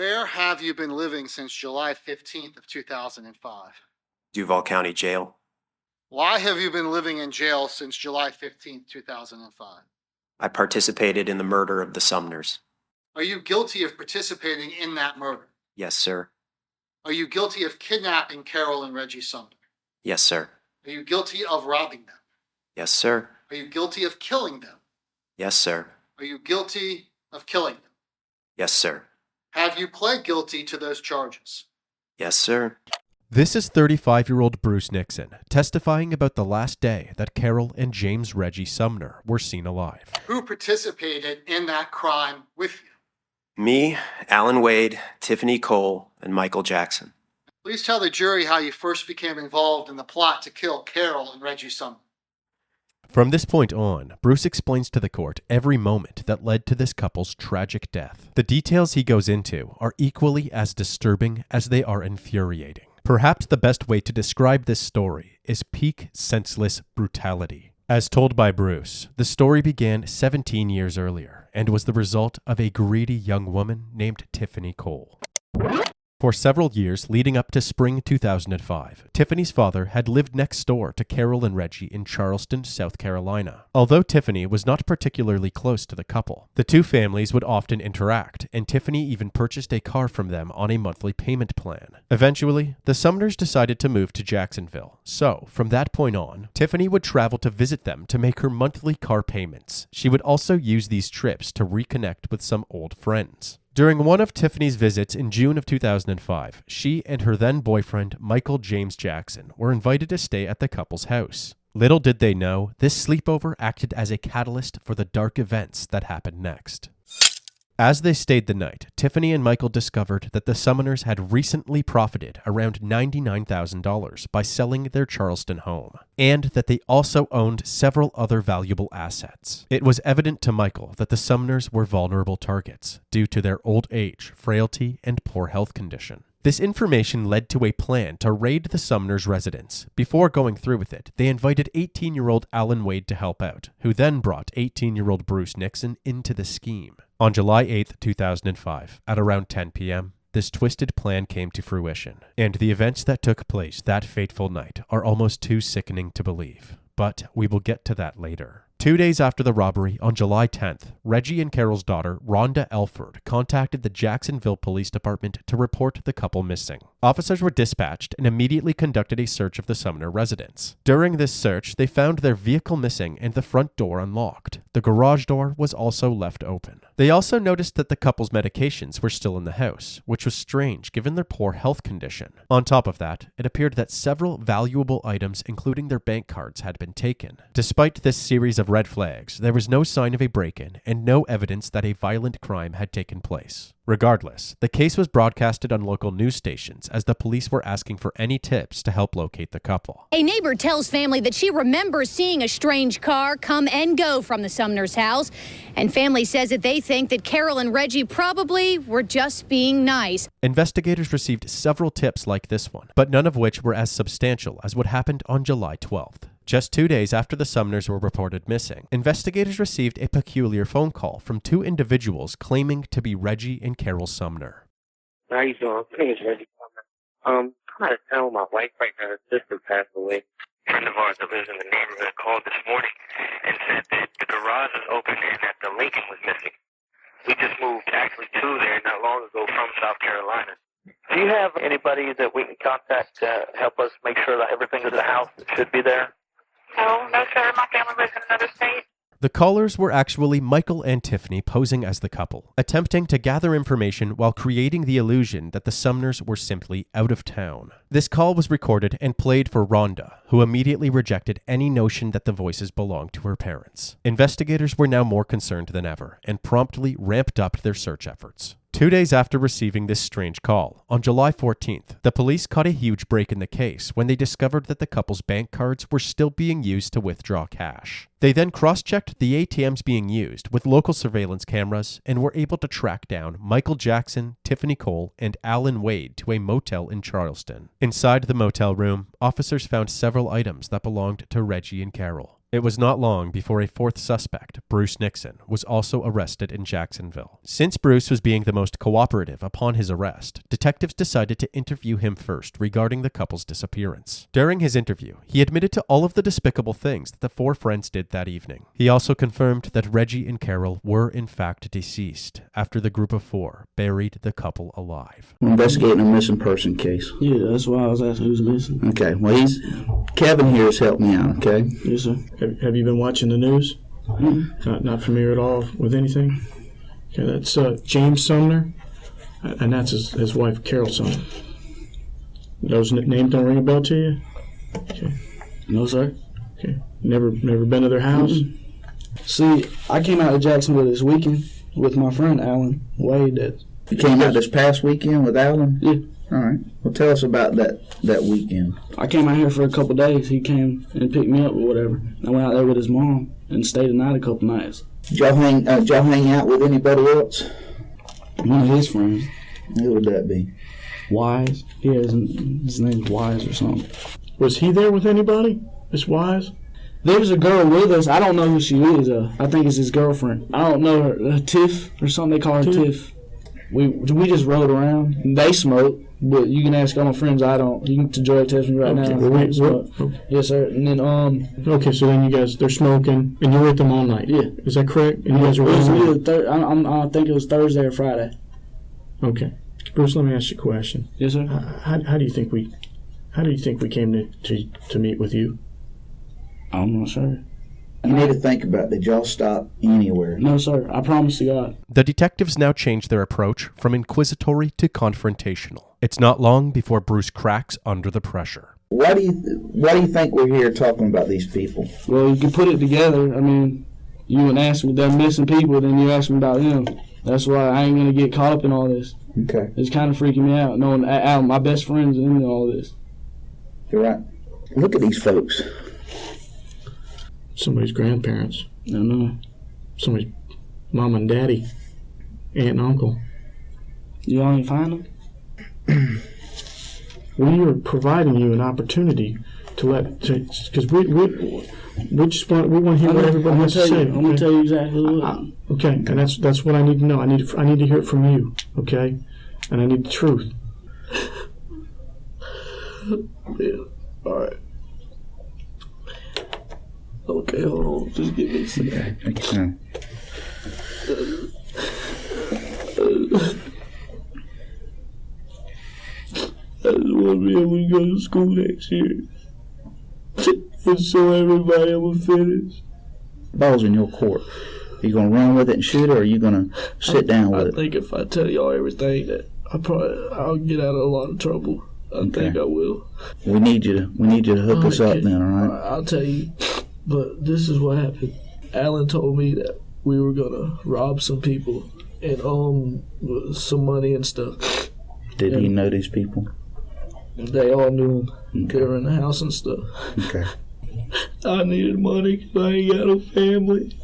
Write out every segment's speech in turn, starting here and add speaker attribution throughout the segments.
Speaker 1: Where have you been living since July 15th of 2005?
Speaker 2: Duval County Jail.
Speaker 1: Why have you been living in jail since July 15th, 2005?
Speaker 2: I participated in the murder of the Sumners.
Speaker 1: Are you guilty of participating in that murder?
Speaker 2: Yes, sir.
Speaker 1: Are you guilty of kidnapping Carol and Reggie Sumner?
Speaker 2: Yes, sir.
Speaker 1: Are you guilty of robbing them?
Speaker 2: Yes, sir.
Speaker 1: Are you guilty of killing them?
Speaker 2: Yes, sir.
Speaker 1: Are you guilty of killing them?
Speaker 2: Yes, sir.
Speaker 1: Have you pled guilty to those charges?
Speaker 2: Yes, sir.
Speaker 3: This is 35-year-old Bruce Nixon testifying about the last day that Carol and James Reggie Sumner were seen alive.
Speaker 1: Who participated in that crime with you?
Speaker 2: Me, Alan Wade, Tiffany Cole, and Michael Jackson.
Speaker 1: Please tell the jury how you first became involved in the plot to kill Carol and Reggie Sumner.
Speaker 3: From this point on, Bruce explains to the court every moment that led to this couple's tragic death. The details he goes into are equally as disturbing as they are infuriating. Perhaps the best way to describe this story is peak senseless brutality. As told by Bruce, the story began 17 years earlier and was the result of a greedy young woman named Tiffany Cole. For several years leading up to spring 2005, Tiffany's father had lived next door to Carol and Reggie in Charleston, South Carolina. Although Tiffany was not particularly close to the couple, the two families would often interact, and Tiffany even purchased a car from them on a monthly payment plan. Eventually, the Sumners decided to move to Jacksonville, so from that point on, Tiffany would travel to visit them to make her monthly car payments. She would also use these trips to reconnect with some old friends. During one of Tiffany's visits in June of 2005, she and her then-boyfriend, Michael James Jackson, were invited to stay at the couple's house. Little did they know, this sleepover acted as a catalyst for the dark events that happened next. As they stayed the night, Tiffany and Michael discovered that the Sumners had recently profited around $99,000 by selling their Charleston home, and that they also owned several other valuable assets. It was evident to Michael that the Sumners were vulnerable targets due to their old age, frailty, and poor health condition. This information led to a plan to raid the Sumners' residence. Before going through with it, they invited 18-year-old Alan Wade to help out, who then brought 18-year-old Bruce Nixon into the scheme. On July 8, 2005, at around 10 p.m., this twisted plan came to fruition, and the events that took place that fateful night are almost too sickening to believe. But we will get to that later. 2 days after the robbery, on July 10th, Reggie and Carol's daughter, Rhonda Elford, contacted the Jacksonville Police Department to report the couple missing. Officers were dispatched and immediately conducted a search of the Sumner residence. During this search, they found their vehicle missing and the front door unlocked. The garage door was also left open. They also noticed that the couple's medications were still in the house, which was strange given their poor health condition. On top of that, it appeared that several valuable items, including their bank cards, had been taken. Despite this series of red flags, there was no sign of a break-in and no evidence that a violent crime had taken place. Regardless, the case was broadcasted on local news stations as the police were asking for any tips to help locate the couple.
Speaker 4: A neighbor tells family that she remembers seeing a strange car come and go from the Sumners' house, and family says that they think that Carol and Reggie probably were just being nice.
Speaker 3: Investigators received several tips like this one, but none of which were as substantial as what happened on July 12th. Just 2 days after the Sumners were reported missing, investigators received a peculiar phone call from two individuals claiming to be Reggie and Carol Sumner.
Speaker 5: How you doing? My name is Reggie Sumner. I'm out of town with my wife right now. Her sister passed away. A friend of ours that lives in the neighborhood called this morning and said that the garage was open and that the Lincoln was missing. We just moved actually to there not long ago from South Carolina. Do you have anybody that we can contact to help us make sure that everything is in the house that should be there?
Speaker 6: No, sir. My family lives in another state.
Speaker 3: The callers were actually Michael and Tiffany posing as the couple, attempting to gather information while creating the illusion that the Sumners were simply out of town. This call was recorded and played for Rhonda, who immediately rejected any notion that the voices belonged to her parents. Investigators were now more concerned than ever and promptly ramped up their search efforts. 2 days after receiving this strange call, on July 14th, the police caught a huge break in the case when they discovered that the couple's bank cards were still being used to withdraw cash. They then cross-checked the ATMs being used with local surveillance cameras and were able to track down Michael Jackson, Tiffany Cole, and Alan Wade to a motel in Charleston. Inside the motel room, officers found several items that belonged to Reggie and Carol. It was not long before a fourth suspect, Bruce Nixon, was also arrested in Jacksonville. Since Bruce was being the most cooperative upon his arrest, detectives decided to interview him first regarding the couple's disappearance. During his interview, he admitted to all of the despicable things that the four friends did that evening. He also confirmed that Reggie and Carol were in fact deceased after the group of four buried the couple alive.
Speaker 7: We're investigating a missing person case.
Speaker 8: Yeah, that's why I was asking who's missing.
Speaker 7: Okay, well, Kevin here has helped me out, okay?
Speaker 8: Yes, sir.
Speaker 9: Have you been watching the news?
Speaker 7: Mm-hmm.
Speaker 9: Not familiar at all with anything? Okay, that's James Sumner, and that's his wife, Carol Sumner. Those names don't ring a bell to you? Okay.
Speaker 8: No, sir.
Speaker 9: Okay. Never been to their house?
Speaker 8: Mm-hmm. See, I came out to Jacksonville this weekend with my friend Alan Wade.
Speaker 7: You came out this past weekend with Alan?
Speaker 8: Yeah.
Speaker 7: All right. Well, tell us about that weekend.
Speaker 8: I came out here for a couple days. He came and picked me up or whatever. I went out there with his mom and stayed the night a couple nights.
Speaker 7: Did y'all hang out with anybody else?
Speaker 8: One of his friends.
Speaker 7: Who would that be?
Speaker 8: Wise. Yeah, his name's Wise or something.
Speaker 9: Was he there with anybody? Miss Wise?
Speaker 8: There's a girl with us. I don't know who she is. I think it's his girlfriend. I don't know her. Tiff or something. They call her Tiff. We just rode around. They smoke. But you can ask all my friends. I don't. You can drug test me right
Speaker 9: Okay.
Speaker 8: now. Yes, sir. And then
Speaker 9: Okay, so then you guys, they're smoking, and you're with them all night.
Speaker 8: Yeah.
Speaker 9: Is that correct? And you guys are
Speaker 8: it was
Speaker 9: with them?
Speaker 8: I think it was Thursday or Friday.
Speaker 9: Okay, Bruce. Let me ask you a question.
Speaker 8: Yes, sir.
Speaker 9: How do you think we came to meet with you?
Speaker 8: I'm not sure.
Speaker 7: You need to think about it. Did y'all stop anywhere?
Speaker 8: No, sir. I promise to God.
Speaker 3: The detectives now change their approach from inquisitory to confrontational. It's not long before Bruce cracks under the pressure.
Speaker 7: Why do you think we're here talking about these people?
Speaker 8: Well, you can put it together. I mean, you wouldn't ask me, they're missing people, then you ask me about him. That's why I ain't going to get caught up in all this.
Speaker 7: Okay.
Speaker 8: It's kind of freaking me out, knowing my best friend's in all this.
Speaker 7: You're right. Look at these folks.
Speaker 9: Somebody's grandparents.
Speaker 8: I know.
Speaker 9: Somebody's mom and daddy, aunt and uncle.
Speaker 8: You all ain't find them?
Speaker 9: We are providing you an opportunity because we want to hear what everybody has to say.
Speaker 8: I'm gonna tell you exactly what.
Speaker 9: Okay, and that's what I need to know. I need to hear it from you. Okay, and I need the truth.
Speaker 8: Yeah. All right. Okay, hold on. Just give me a second.
Speaker 7: Okay.
Speaker 8: I just want to be able to go to school next year and show everybody I'm finished.
Speaker 7: Ball's in your court. Are you going to run with it and shoot it, or are you going to sit down with
Speaker 8: I
Speaker 7: it?
Speaker 8: think if I tell y'all everything, that I'll get out of a lot of trouble. I think I will.
Speaker 7: We need you to hook us up then, all right?
Speaker 8: I'll tell you, but this is what happened. Alan told me that we were gonna rob some people and some money and stuff.
Speaker 7: Did he know these people?
Speaker 8: They all knew him.
Speaker 7: Okay.
Speaker 8: They were in the house and stuff.
Speaker 7: Okay.
Speaker 8: I needed money because I ain't got no family.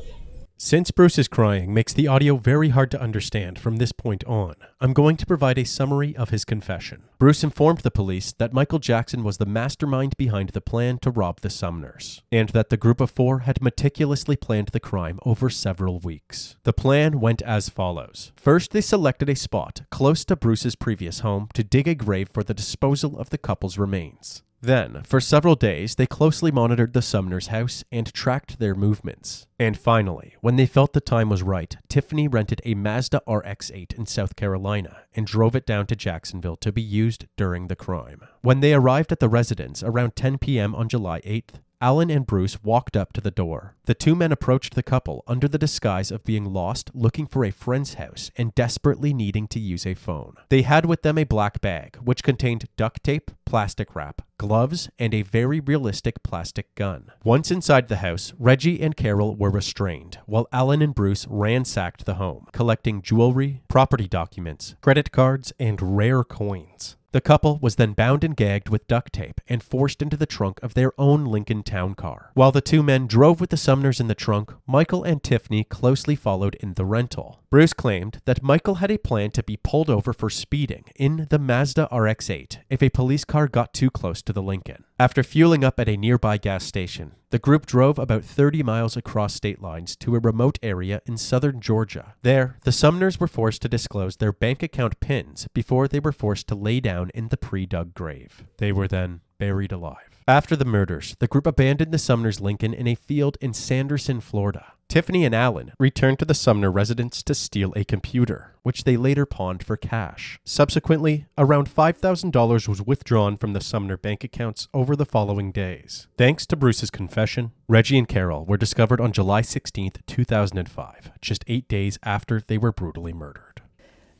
Speaker 3: Since Bruce's crying makes the audio very hard to understand from this point on, I'm going to provide a summary of his confession. Bruce informed the police that Michael Jackson was the mastermind behind the plan to rob the Sumners, and that the group of four had meticulously planned the crime over several weeks. The plan went as follows. First, they selected a spot close to Bruce's previous home to dig a grave for the disposal of the couple's remains. Then, for several days, they closely monitored the Sumners' house and tracked their movements. And finally, when they felt the time was right, Tiffany rented a Mazda RX-8 in South Carolina and drove it down to Jacksonville to be used during the crime. When they arrived at the residence around 10 p.m. on July 8th, Alan and Bruce walked up to the door. The two men approached the couple under the disguise of being lost, looking for a friend's house, and desperately needing to use a phone. They had with them a black bag, which contained duct tape, plastic wrap, gloves, and a very realistic plastic gun. Once inside the house, Reggie and Carol were restrained, while Alan and Bruce ransacked the home, collecting jewelry, property documents, credit cards, and rare coins. The couple was then bound and gagged with duct tape and forced into the trunk of their own Lincoln Town car. While the two men drove with the Sumners in the trunk, Michael and Tiffany closely followed in the rental. Bruce claimed that Michael had a plan to be pulled over for speeding in the Mazda RX-8 if a police car got too close to the Lincoln. After fueling up at a nearby gas station, the group drove about 30 miles across state lines to a remote area in southern Georgia. There, the Sumners were forced to disclose their bank account PINs before they were forced to lay down in the pre-dug grave. They were then buried alive. After the murders, the group abandoned the Sumners' Lincoln in a field in Sanderson, Florida. Tiffany and Alan returned to the Sumner residence to steal a computer, which they later pawned for cash. Subsequently, around $5,000 was withdrawn from the Sumner bank accounts over the following days. Thanks to Bruce's confession, Reggie and Carol were discovered on July 16, 2005, just 8 days after they were brutally murdered.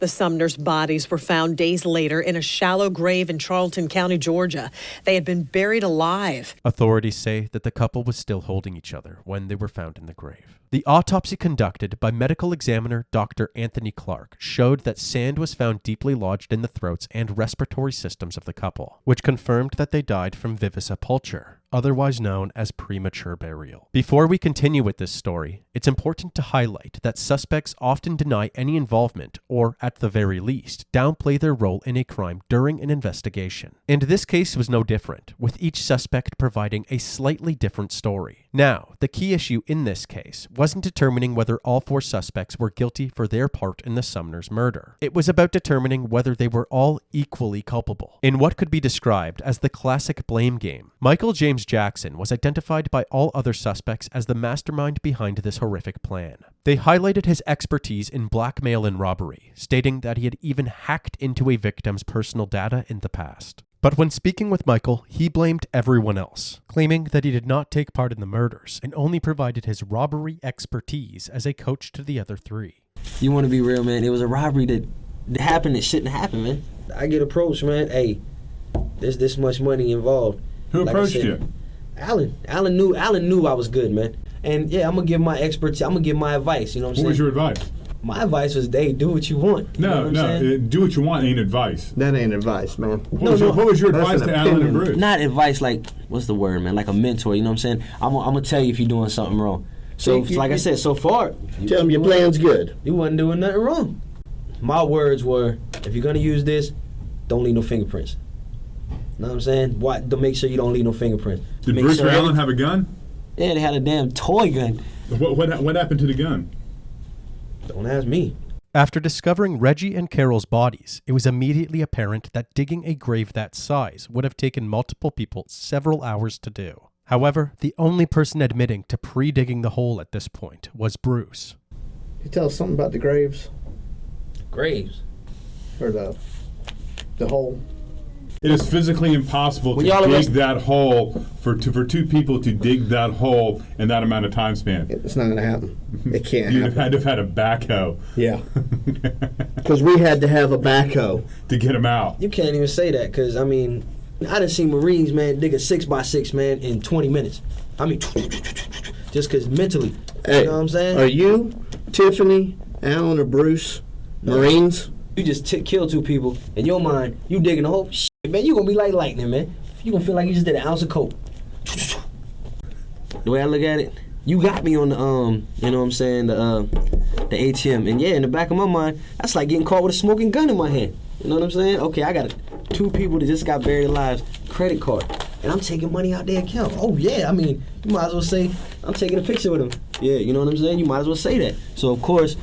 Speaker 10: The Sumners' bodies were found days later in a shallow grave in Charlton County, Georgia. They had been buried alive.
Speaker 3: Authorities say that the couple was still holding each other when they were found in the grave. The autopsy conducted by medical examiner Dr. Anthony Clark showed that sand was found deeply lodged in the throats and respiratory systems of the couple, which confirmed that they died from vivisipulture, otherwise known as premature burial. Before we continue with this story, it's important to highlight that suspects often deny any involvement or, at the very least, downplay their role in a crime during an investigation. And this case was no different, with each suspect providing a slightly different story. Now, the key issue in this case wasn't determining whether all 4 suspects were guilty for their part in the Sumners' murder. It was about determining whether they were all equally culpable. In what could be described as the classic blame game, Michael James Jackson was identified by all other suspects as the mastermind behind this horrific plan. They highlighted his expertise in blackmail and robbery, stating that he had even hacked into a victim's personal data in the past. But when speaking with Michael, he blamed everyone else, claiming that he did not take part in the murders and only provided his robbery expertise as a coach to the other 3.
Speaker 11: You want to be real, man? It was a robbery that happened that shouldn't happen, man. I get approached, man. Hey, there's this much money involved.
Speaker 12: Who approached you?
Speaker 11: Alan. Alan knew I was good, man. And yeah, I'm gonna give my expertise. I'm gonna give my advice. You know what I'm saying?
Speaker 12: What was your advice?
Speaker 11: My advice was, hey, do what you want. You know what I'm saying?
Speaker 12: Do what you want ain't advice.
Speaker 13: That ain't advice, man.
Speaker 12: What was your advice to Alan and Bruce?
Speaker 11: Not advice, like, what's the word, man? Like a mentor, you know what I'm saying? I'm gonna tell you if you're doing something wrong. So, like I said, so far,
Speaker 13: tell them your plan's good.
Speaker 11: You wasn't doing nothing wrong. My words were, if you're gonna use this, don't leave no fingerprints. You know what I'm saying? To make sure you don't leave no fingerprints.
Speaker 12: Did Bruce or Alan have a gun?
Speaker 11: Yeah, they had a damn toy gun.
Speaker 12: What happened to the gun?
Speaker 11: Don't ask me.
Speaker 3: After discovering Reggie and Carol's bodies, it was immediately apparent that digging a grave that size would have taken multiple people several hours to do. However, the only person admitting to pre-digging the hole at this point was Bruce.
Speaker 13: Can you tell us something about the graves?
Speaker 11: Graves?
Speaker 13: Or the hole?
Speaker 12: It is physically impossible to dig that hole for 2 people to dig that hole in that amount of time span.
Speaker 13: It's not going to happen. It can't
Speaker 12: You'd
Speaker 13: happen.
Speaker 12: have had a backhoe.
Speaker 13: Yeah. Because we had to have a backhoe.
Speaker 12: To get him out.
Speaker 11: You can't even say that, because, I mean, I done seen Marines, man, dig a 6x6, man, in 20 minutes. I mean, just because mentally.
Speaker 13: Hey,
Speaker 11: you know what I'm saying?
Speaker 13: Are you, Tiffany, Alan, or Bruce Marines?
Speaker 11: You just kill 2 people. In your mind, you digging a hole. Shit, man, you going to be like lightning, man. You going to feel like you just did an ounce of coke. The way I look at it, you got me on the, you know what I'm saying, the ATM. And yeah, in the back of my mind, that's like getting caught with a smoking gun in my hand. You know what I'm saying? Okay, I got 2 people that just got buried alive, credit card, and I'm taking money out their account. Oh yeah, I mean, you might as well say, I'm taking a picture with them. Yeah, you know what I'm saying? You might as well say that. So of course,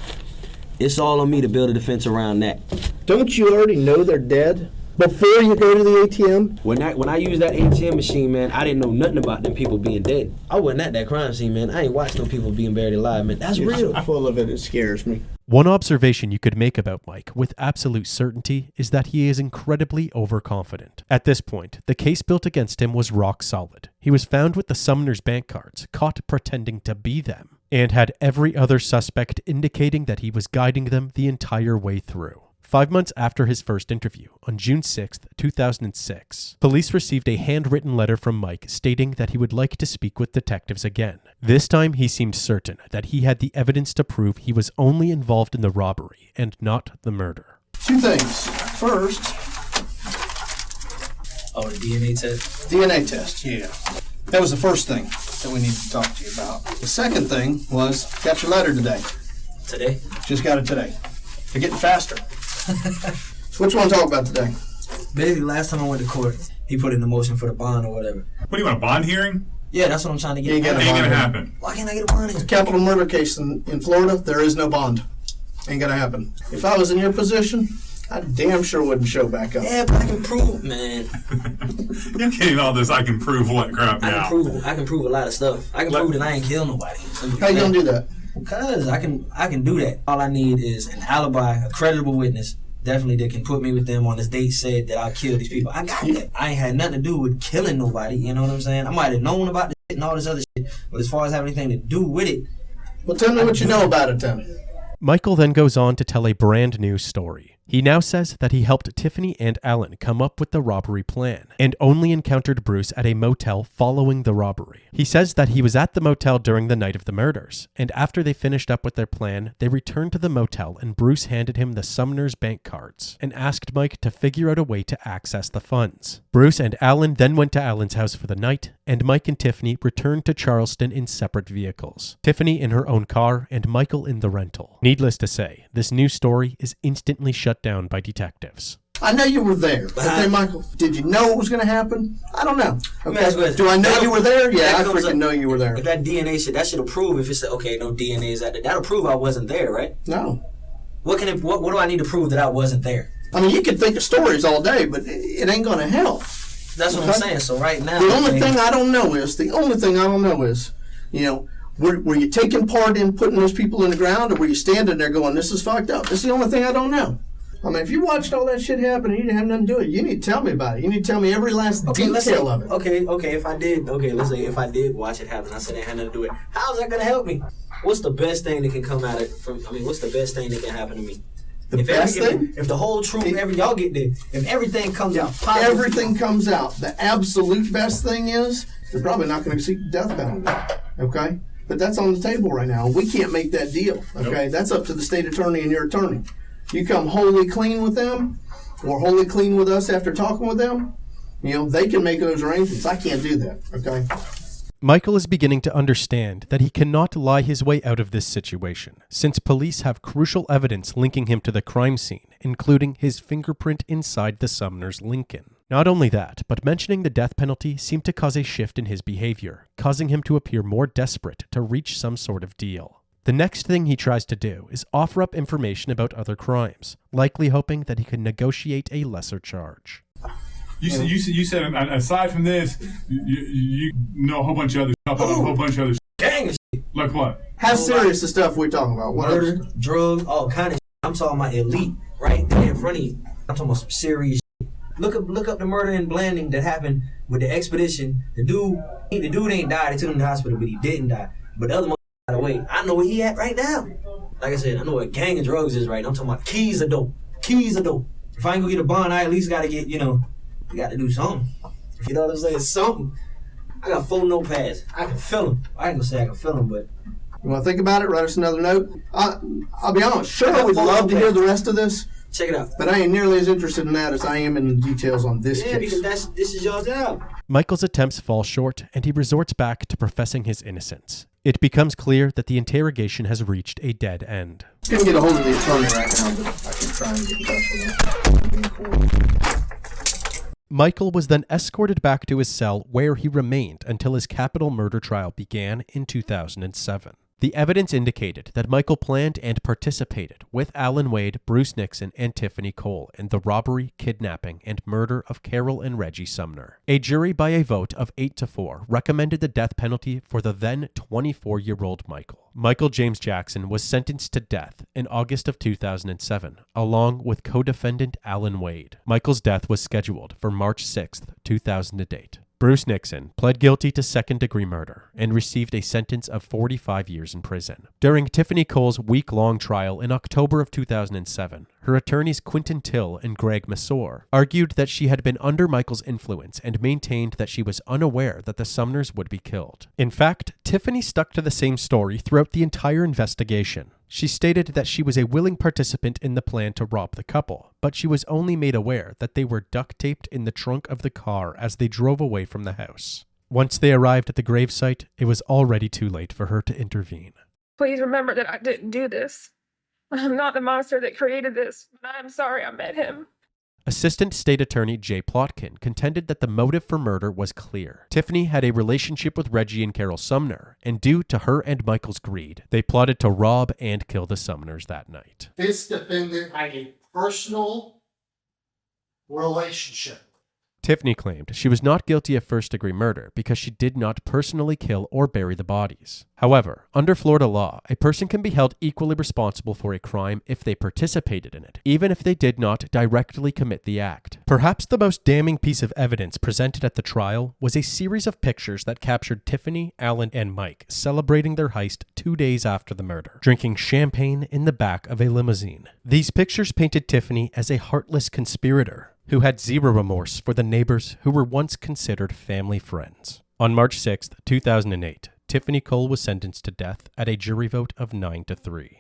Speaker 11: it's all on me to build a defense around that.
Speaker 13: Don't you already know they're dead before you go to the ATM?
Speaker 11: When I used that ATM machine, man, I didn't know nothing about them people being dead. I wasn't at that crime scene, man. I ain't watched no people being buried alive, man. That's real.
Speaker 13: So full of it, it scares me.
Speaker 3: One observation you could make about Mike with absolute certainty is that he is incredibly overconfident. At this point, the case built against him was rock solid. He was found with the Sumners bank cards, caught pretending to be them, and had every other suspect indicating that he was guiding them the entire way through. 5 months after his first interview, on June 6, 2006, police received a handwritten letter from Mike stating that he would like to speak with detectives again. This time, he seemed certain that he had the evidence to prove he was only involved in the robbery and not the murder.
Speaker 13: 2 things. First...
Speaker 14: Oh, the DNA test?
Speaker 13: DNA test, yeah. That was the first thing that we needed to talk to you about. The second thing was, got your letter today.
Speaker 14: Today?
Speaker 13: Just got it today. You're getting faster. So what you want to talk about today?
Speaker 14: Basically, last time I went to court, he put in the motion for the bond or whatever.
Speaker 12: What do you want, a bond hearing?
Speaker 14: Yeah, that's what I'm trying to get.
Speaker 13: You ain't got a
Speaker 12: Ain't
Speaker 13: bond
Speaker 12: gonna
Speaker 13: hearing.
Speaker 12: happen.
Speaker 14: Why can't I get a bond
Speaker 13: It's a
Speaker 14: hearing?
Speaker 13: capital murder case in Florida. There is no bond. Ain't gonna happen. If I was in your position, I damn sure wouldn't show back up.
Speaker 14: Yeah, but I can prove, man.
Speaker 12: You're getting all this I can prove what crap
Speaker 14: I
Speaker 12: now.
Speaker 14: can prove a lot of stuff. I can prove that I ain't killed nobody.
Speaker 13: How you gonna do that?
Speaker 14: Because I can do that. All I need is an alibi, a credible witness, definitely that can put me with them on this date said that I killed these people. I got that. I ain't had nothing to do with killing nobody, you know what I'm saying? I might have known about this shit and all this other shit, but as far as having anything to do with it...
Speaker 13: Well, tell me what you know about it then.
Speaker 3: Michael then goes on to tell a brand new story. He now says that he helped Tiffany and Alan come up with the robbery plan and only encountered Bruce at a motel following the robbery. He says that he was at the motel during the night of the murders, and after they finished up with their plan, they returned to the motel and Bruce handed him the Sumners bank cards and asked Mike to figure out a way to access the funds. Bruce and Alan then went to Alan's house for the night, and Mike and Tiffany returned to Charleston in separate vehicles. Tiffany in her own car and Michael in the rental. Needless to say, this new story is instantly shut down by detectives.
Speaker 13: I know you were there. Okay, Michael, did you know what was going to happen? I don't know.
Speaker 14: Okay.
Speaker 13: Do I know you were there? Yeah, I freaking know you were there.
Speaker 14: If that DNA shit, that should prove if it's okay, no DNA is out there. That'll prove I wasn't there, right?
Speaker 13: No.
Speaker 14: What do I need to prove that I wasn't there?
Speaker 13: I mean, you can think of stories all day, but it ain't going to help.
Speaker 14: That's what I'm saying. So right now,
Speaker 13: the only thing I don't know is, you know, were you taking part in putting those people in the ground, or were you standing there going, this is fucked up? This is the only thing I don't know. I mean, if you watched all that shit happen and you didn't have nothing to do with it, you need to tell me about it. You need to tell me every last detail of it.
Speaker 14: Okay, if I did, let's say if I did watch it happen, I said it had nothing to do with it. How's that going to help me? What's the best thing that can come out of what's the best thing that can happen to me? If the whole truth, y'all get there, if everything comes out positive.
Speaker 13: Everything comes out. The absolute best thing is, they're probably not going to seek the death penalty. Okay? But that's on the table right now. We can't make that deal. Okay? Nope. That's up to the state attorney and your attorney. You come wholly clean with them, or wholly clean with us after talking with them, you know, they can make those arrangements. I can't do that. Okay?
Speaker 3: Michael is beginning to understand that he cannot lie his way out of this situation, since police have crucial evidence linking him to the crime scene, including his fingerprint inside the Sumners Lincoln. Not only that, but mentioning the death penalty seemed to cause a shift in his behavior, causing him to appear more desperate to reach some sort of deal. The next thing he tries to do is offer up information about other crimes, likely hoping that he can negotiate a lesser charge.
Speaker 12: You said aside from this, you know a whole bunch of other stuff, a whole bunch of other
Speaker 14: gang of shit.
Speaker 12: Like what?
Speaker 13: How serious the stuff we're talking about? What
Speaker 14: murder, drugs, all kind of shit. I'm talking about elite, right there in front of you. I'm talking about some serious shit. Look up the murder in Blanding that happened with the expedition. The dude ain't died. They took him to the hospital, but he didn't die. But the other motherfucker got away. I know where he at right now. Like I said, I know where a gang of drugs is right now. I'm talking about keys of dope. If I ain't gonna get a bond, I at least gotta get, you got to do something. You know what I'm saying? Something. I got 4 notepads. I can fill them. I ain't gonna say I can fill them, but...
Speaker 13: You want to think about it? Write us another note? I'll be honest. Sure, I would love to hear the rest of this.
Speaker 14: Check it out.
Speaker 13: But I ain't nearly as interested in that as I am in the details on this case.
Speaker 14: Yeah, because this is your job.
Speaker 3: Michael's attempts fall short, and he resorts back to professing his innocence. It becomes clear that the interrogation has reached a dead end.
Speaker 13: I can't get a hold of the attorney right now, but I can try and get in touch with him.
Speaker 3: Michael was then escorted back to his cell, where he remained until his capital murder trial began in 2007. The evidence indicated that Michael planned and participated with Alan Wade, Bruce Nixon, and Tiffany Cole in the robbery, kidnapping, and murder of Carol and Reggie Sumner. A jury, by a vote of 8-4, recommended the death penalty for the then 24-year-old Michael. Michael James Jackson was sentenced to death in August of 2007, along with co-defendant Alan Wade. Michael's death was scheduled for March 6, 2008. Bruce Nixon pled guilty to second-degree murder and received a sentence of 45 years in prison. During Tiffany Cole's week-long trial in October of 2007, her attorneys Quentin Till and Greg Masor argued that she had been under Michael's influence and maintained that she was unaware that the Sumners would be killed. In fact, Tiffany stuck to the same story throughout the entire investigation. She stated that she was a willing participant in the plan to rob the couple, but she was only made aware that they were duct-taped in the trunk of the car as they drove away from the house. Once they arrived at the gravesite, it was already too late for her to intervene.
Speaker 6: Please remember that I didn't do this. I'm not the monster that created this, but I'm sorry I met him.
Speaker 3: Assistant State Attorney Jay Plotkin contended that the motive for murder was clear. Tiffany had a relationship with Reggie and Carol Sumner, and due to her and Michael's greed, they plotted to rob and kill the Sumners that night.
Speaker 1: This defendant had a personal relationship.
Speaker 3: Tiffany claimed she was not guilty of first-degree murder because she did not personally kill or bury the bodies. However, under Florida law, a person can be held equally responsible for a crime if they participated in it, even if they did not directly commit the act. Perhaps the most damning piece of evidence presented at the trial was a series of pictures that captured Tiffany, Alan, and Mike celebrating their heist 2 days after the murder, drinking champagne in the back of a limousine. These pictures painted Tiffany as a heartless conspirator who had zero remorse for the neighbors who were once considered family friends. On March 6, 2008, Tiffany Cole was sentenced to death at a jury vote of 9-3.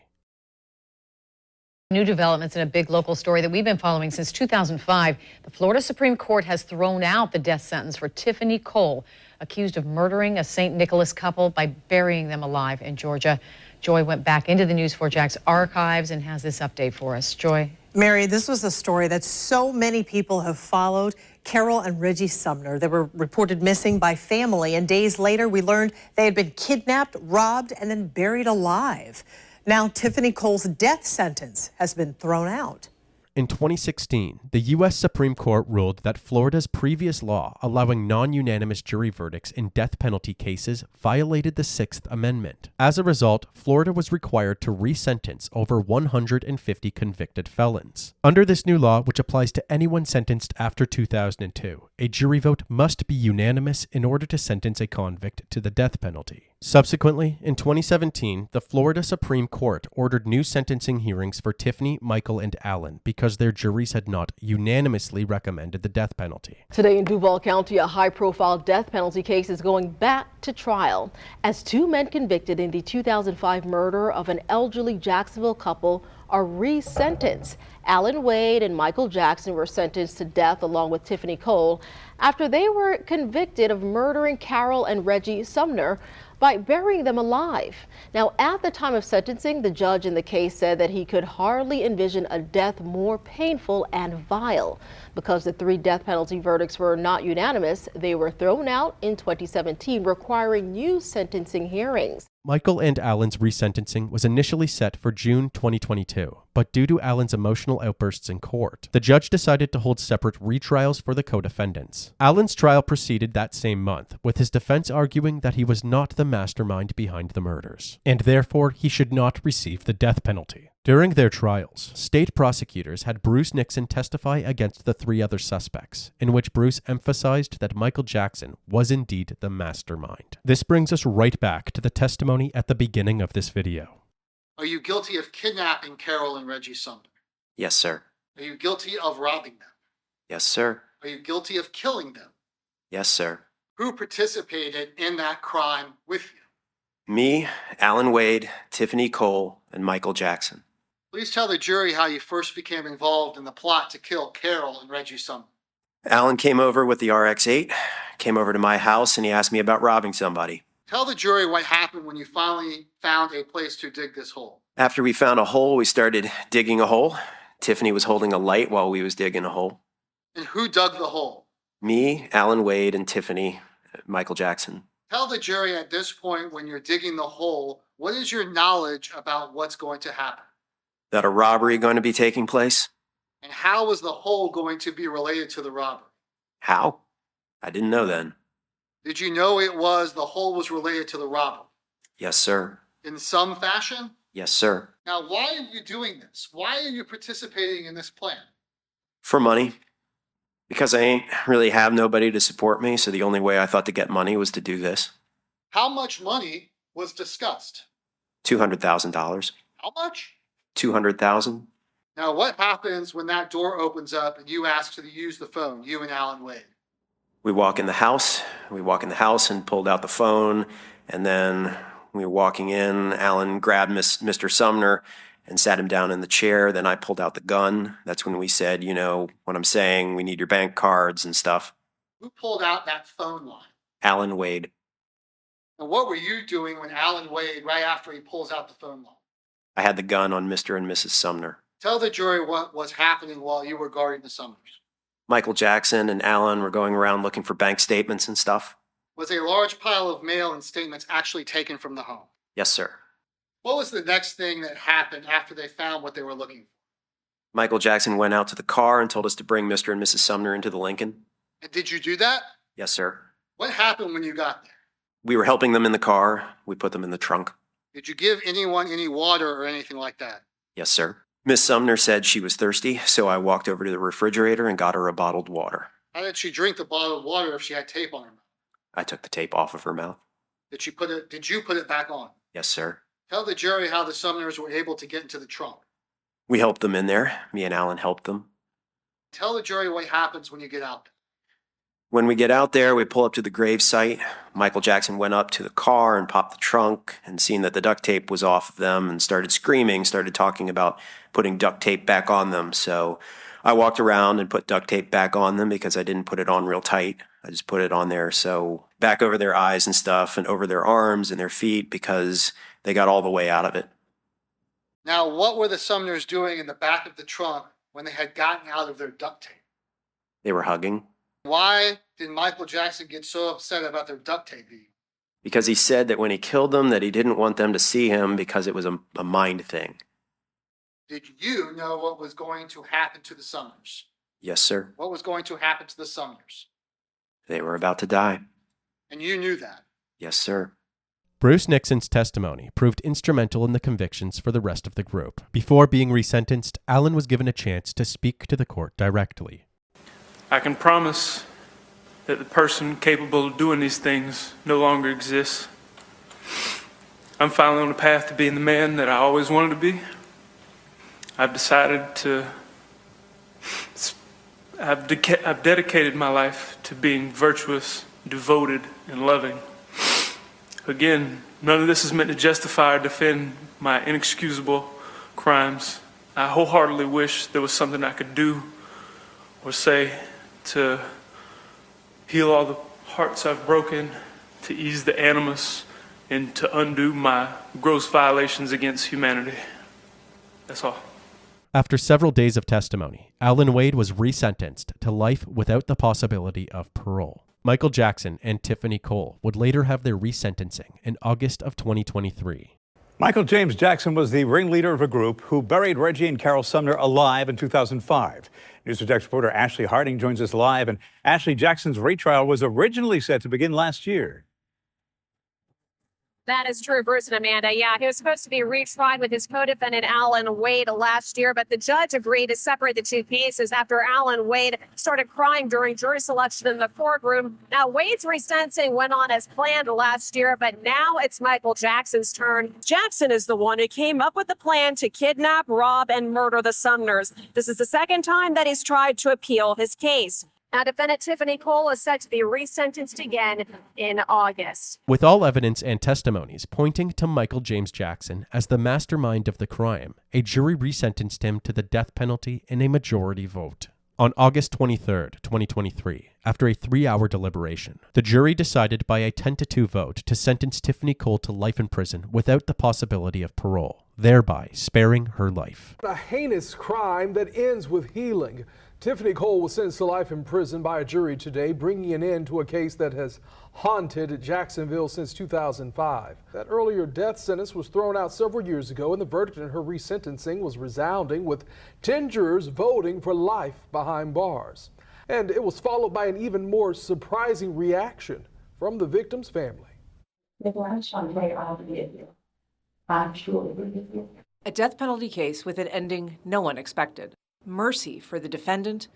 Speaker 15: New developments in a big local story that we've been following since 2005. The Florida Supreme Court has thrown out the death sentence for Tiffany Cole, accused of murdering a St. Nicholas couple by burying them alive in Georgia. Joy went back into the News4Jax archives and has this update for us. Joy.
Speaker 10: Mary, this was a story that so many people have followed. Carol and Reggie Sumner, they were reported missing by family, and days later we learned they had been kidnapped, robbed, and then buried alive. Now Tiffany Cole's death sentence has been thrown out.
Speaker 3: In 2016, the U.S. Supreme Court ruled that Florida's previous law allowing non-unanimous jury verdicts in death penalty cases violated the Sixth Amendment. As a result, Florida was required to resentence over 150 convicted felons. Under this new law, which applies to anyone sentenced after 2002, a jury vote must be unanimous in order to sentence a convict to the death penalty. Subsequently, in 2017, the Florida Supreme Court ordered new sentencing hearings for Tiffany, Michael, and Alan because their juries had not unanimously recommended the death penalty.
Speaker 16: Today in Duval County, a high-profile death penalty case is going back to trial as two men convicted in the 2005 murder of an elderly Jacksonville couple are resentenced. Alan Wade and Michael Jackson were sentenced to death along with Tiffany Cole after they were convicted of murdering Carol and Reggie Sumner by burying them alive. Now, at the time of sentencing, the judge in the case said that he could hardly envision a death more painful and vile. Because the three death penalty verdicts were not unanimous, they were thrown out in 2017, requiring new sentencing hearings.
Speaker 3: Michael and Alan's resentencing was initially set for June 2022, but due to Alan's emotional outbursts in court, the judge decided to hold separate retrials for the co-defendants. Alan's trial proceeded that same month, with his defense arguing that he was not the mastermind behind the murders, and therefore he should not receive the death penalty. During their trials, state prosecutors had Bruce Nixon testify against the three other suspects, in which Bruce emphasized that Michael Jackson was indeed the mastermind. This brings us right back to the testimony at the beginning of this video.
Speaker 1: Are you guilty of kidnapping Carol and Reggie Sumner?
Speaker 2: Yes, sir.
Speaker 1: Are you guilty of robbing them?
Speaker 2: Yes, sir.
Speaker 1: Are you guilty of killing them?
Speaker 2: Yes, sir.
Speaker 1: Who participated in that crime with you?
Speaker 2: Me, Alan Wade, Tiffany Cole, and Michael Jackson.
Speaker 1: Please tell the jury how you first became involved in the plot to kill Carol and Reggie Sumner.
Speaker 2: Alan came over with the RX-8, came over to my house, and he asked me about robbing somebody.
Speaker 1: Tell the jury what happened when you finally found a place to dig this hole.
Speaker 2: After we found a hole, we started digging a hole. Tiffany was holding a light while we was digging a hole.
Speaker 1: And who dug the hole?
Speaker 2: Me, Alan Wade, and Tiffany, Michael Jackson.
Speaker 1: Tell the jury at this point when you're digging the hole, what is your knowledge about what's going to happen?
Speaker 2: That a robbery going to be taking place?
Speaker 1: And how is the hole going to be related to the robbery?
Speaker 2: How? I didn't know then.
Speaker 1: Did you know the hole was related to the robbery?
Speaker 2: Yes, sir.
Speaker 1: In some fashion?
Speaker 2: Yes, sir.
Speaker 1: Now, why are you doing this? Why are you participating in this plan?
Speaker 2: For money. Because I ain't really have nobody to support me, so the only way I thought to get money was to do this.
Speaker 1: How much money was discussed?
Speaker 2: $200,000.
Speaker 1: How much?
Speaker 2: $200,000.
Speaker 1: Now, what happens when that door opens up and you ask to use the phone, you and Alan Wade?
Speaker 2: We walk in the house. And pulled out the phone, and then we were walking in. Alan grabbed Mr. Sumner and sat him down in the chair. Then I pulled out the gun. That's when we said, you know what I'm saying, we need your bank cards and stuff.
Speaker 1: Who pulled out that phone line?
Speaker 2: Alan Wade.
Speaker 1: And what were you doing when Alan Wade, right after he pulls out the phone line?
Speaker 2: I had the gun on Mr. and Mrs. Sumner.
Speaker 1: Tell the jury what was happening while you were guarding the Sumners.
Speaker 2: Michael Jackson and Alan were going around looking for bank statements and stuff.
Speaker 1: Was a large pile of mail and statements actually taken from the home?
Speaker 2: Yes, sir.
Speaker 1: What was the next thing that happened after they found what they were looking for?
Speaker 2: Michael Jackson went out to the car and told us to bring Mr. and Mrs. Sumner into the Lincoln.
Speaker 1: And did you do that?
Speaker 2: Yes, sir.
Speaker 1: What happened when you got there?
Speaker 2: We were helping them in the car. We put them in the trunk.
Speaker 1: Did you give anyone any water or anything like that?
Speaker 2: Yes, sir. Miss Sumner said she was thirsty, so I walked over to the refrigerator and got her a bottled water.
Speaker 1: How did she drink the bottled water if she had tape on her mouth?
Speaker 2: I took the tape off of her mouth.
Speaker 1: Did you put it back on?
Speaker 2: Yes, sir.
Speaker 1: Tell the jury how the Sumners were able to get into the trunk.
Speaker 2: We helped them in there. Me and Alan helped them.
Speaker 1: Tell the jury what happens when you get out there.
Speaker 2: When we get out there, we pull up to the grave site. Michael Jackson went up to the car and popped the trunk and seen that the duct tape was off of them and started screaming, started talking about putting duct tape back on them. So I walked around and put duct tape back on them because I didn't put it on real tight. I just put it on there so back over their eyes and stuff and over their arms and their feet because they got all the way out of it.
Speaker 1: Now, what were the Sumners doing in the back of the trunk when they had gotten out of their duct tape?
Speaker 2: They were hugging.
Speaker 1: Why did Michael Jackson get so upset about their duct tape being?
Speaker 2: Because he said that when he killed them that he didn't want them to see him because it was a mind thing.
Speaker 1: Did you know what was going to happen to the Sumners?
Speaker 2: Yes, sir.
Speaker 1: What was going to happen to the Sumners?
Speaker 2: They were about to die.
Speaker 1: And you knew that?
Speaker 2: Yes, sir.
Speaker 3: Bruce Nixon's testimony proved instrumental in the convictions for the rest of the group. Before being resentenced, Alan was given a chance to speak to the court directly.
Speaker 17: I can promise that the person capable of doing these things no longer exists. I'm finally on the path to being the man that I always wanted to be. I've decided to, I've dedicated my life to being virtuous, devoted, and loving. Again, none of this is meant to justify or defend my inexcusable crimes. I wholeheartedly wish there was something I could do or say to heal all the hearts I've broken, to ease the animus, and to undo my gross violations against humanity. That's all.
Speaker 3: After several days of testimony, Alan Wade was resentenced to life without the possibility of parole. Michael Jackson and Tiffany Cole would later have their resentencing in August of 2023.
Speaker 18: Michael James Jackson was the ringleader of a group who buried Reggie and Carol Sumner alive in 2005. News Project reporter Ashley Harding joins us live. And Ashley, Jackson's retrial was originally set to begin last year.
Speaker 19: That is true, Bruce and Amanda. Yeah, he was supposed to be retried with his co-defendant Alan Wade last year, but the judge agreed to separate the two cases after Alan Wade started crying during jury selection in the courtroom. Now, Wade's resentencing went on as planned last year, but now it's Michael Jackson's turn. Jackson is the one who came up with the plan to kidnap, rob, and murder the Sumners. This is the second time that he's tried to appeal his case. Now, defendant Tiffany Cole is set to be resentenced again in August.
Speaker 3: With all evidence and testimonies pointing to Michael James Jackson as the mastermind of the crime, a jury resentenced him to the death penalty in a majority vote. On August 23, 2023, after a 3-hour deliberation, the jury decided by a 10-2 vote to sentence Tiffany Cole to life in prison without the possibility of parole, thereby sparing her life.
Speaker 20: A heinous crime that ends with healing. Tiffany Cole was sentenced to life in prison by a jury today, bringing an end to a case that has haunted Jacksonville since 2005. That earlier death sentence was thrown out several years ago, and the verdict in her resentencing was resounding, with 10 jurors voting for life behind bars. And it was followed by an even more surprising reaction from the victim's family.
Speaker 21: A death penalty case with an ending no one expected. Mercy for the defendant,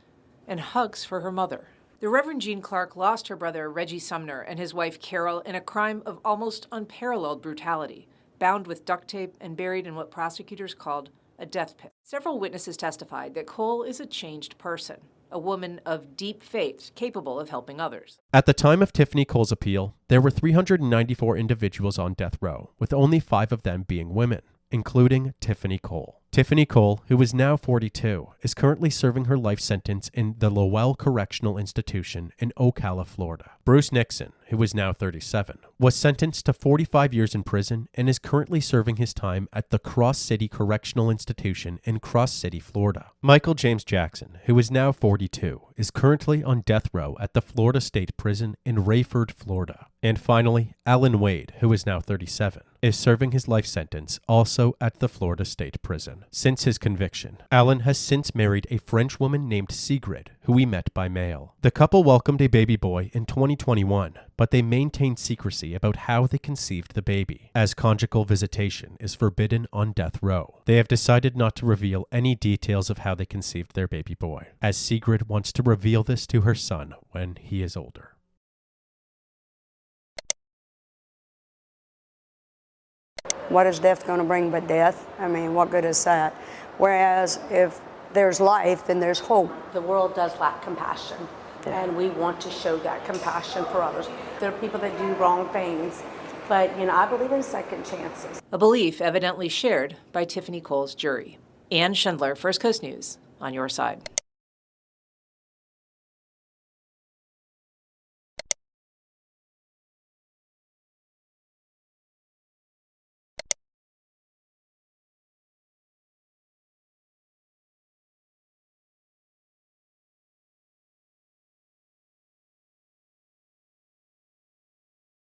Speaker 21: and hugs for her mother. The Reverend Jean Clark lost her brother Reggie Sumner and his wife Carol in a crime of almost unparalleled brutality, bound with duct tape and buried in what prosecutors called a death pit. Several witnesses testified that Cole is a changed person, a woman of deep faith capable of helping others.
Speaker 3: At the time of Tiffany Cole's appeal, there were 394 individuals on death row, with only 5 of them being women, including Tiffany Cole. Tiffany Cole, who is now 42, is currently serving her life sentence in the Lowell Correctional Institution in Ocala, Florida. Bruce Nixon, who is now 37, was sentenced to 45 years in prison and is currently serving his time at the Cross City Correctional Institution in Cross City, Florida. Michael James Jackson, who is now 42, is currently on death row at the Florida State Prison in Rayford, Florida. And finally, Alan Wade, who is now 37, is serving his life sentence also at the Florida State Prison. Since his conviction, Alan has since married a French woman named Sigrid, who he met by mail. The couple welcomed a baby boy in 2021, but they maintained secrecy about how they conceived the baby, as conjugal visitation is forbidden on death row. They have decided not to reveal any details of how they conceived their baby boy, as Sigrid wants to reveal this to her son when he is older.
Speaker 4: What is death going to bring but death? I mean, what good is that? Whereas if there's life, then there's hope.
Speaker 22: The world does lack compassion, and we want to show that compassion for others. There are people that do wrong things, but I believe in second chances.
Speaker 21: A belief evidently shared by Tiffany Cole's jury. Ann Schindler, First Coast News, on your side.